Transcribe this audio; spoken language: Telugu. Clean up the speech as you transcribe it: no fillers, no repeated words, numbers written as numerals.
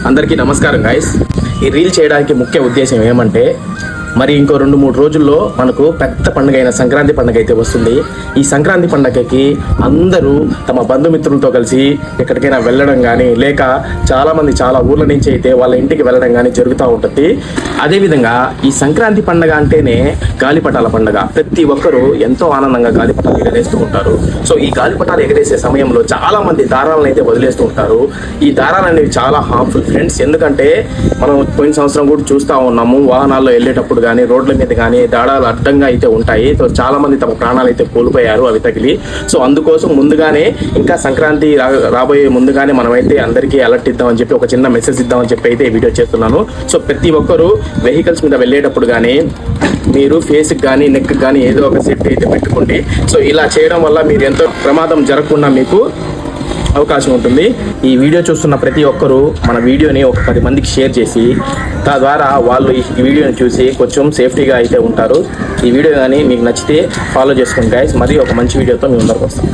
అందరికీ నమస్కారం గైస్. ఈ రీల్ చేయడానికి ముఖ్య ఉద్దేశం ఏమంటే, మరి ఇంకో 2-3 రోజుల్లో మనకు పెద్ద పండుగ అయిన సంక్రాంతి పండుగ అయితే వస్తుంది. ఈ సంక్రాంతి పండుగకి అందరూ తమ బంధుమిత్రులతో కలిసి ఎక్కడికైనా వెళ్ళడం కానీ, లేక చాలామంది చాలా ఊర్ల నుంచి అయితే వాళ్ళ ఇంటికి వెళ్ళడం కానీ జరుగుతూ ఉంటుంది. అదేవిధంగా ఈ సంక్రాంతి పండుగ అంటేనే గాలిపటాల పండుగ. ప్రతి ఒక్కరూ ఎంతో ఆనందంగా గాలిపటాలు ఎగరేస్తూ ఉంటారు. సో ఈ గాలిపటాలు ఎగరేసే సమయంలో చాలా మంది దారాలను అయితే వదిలేస్తూ ఉంటారు. ఈ దారాలు అనేవి చాలా హార్మ్ఫుల్ ఫ్రెండ్స్. ఎందుకంటే మనం పోయిన సంవత్సరం కూడా చూస్తూ ఉన్నాము, వాహనాల్లో వెళ్ళేటప్పుడు కానీ రోడ్ల మీద కానీ దారాలు అడ్డంగా అయితే ఉంటాయి. సో చాలా మంది తమ ప్రాణాలు అయితే కోల్పోయారు అవి తగిలి. సో అందుకోసం ముందుగానే ఇంకా సంక్రాంతి రాబోయే ముందుగానే మనమైతే అందరికీ అలర్ట్ ఇద్దామని చెప్పి ఒక చిన్న మెసేజ్ ఇద్దామని చెప్పి అయితే ఈ వీడియో చేస్తున్నాను. సో ప్రతి ఒక్కరూ వెహికల్స్ మీద వెళ్ళేటప్పుడు కానీ మీరు ఫేస్కి కానీ నెక్కి కానీ ఏదో ఒక సేఫ్టీ అయితే పెట్టుకోండి. సో ఇలా చేయడం వల్ల మీరు ఎంతో ప్రమాదం జరగకుండా మీకు అవకాశం ఉంటుంది. ఈ వీడియో చూస్తున్న ప్రతి ఒక్కరూ మన వీడియోని ఒక 10 మందికి షేర్ చేసి తద్వారా వాళ్ళు ఈ వీడియోని చూసి కొంచెం సేఫ్టీగా అయితే ఉంటారు. ఈ వీడియో కానీ మీకు నచ్చితే ఫాలో చేసుకోండి గైస్. మరి ఒక మంచి వీడియోతో మీ ముందరకు వస్తాం.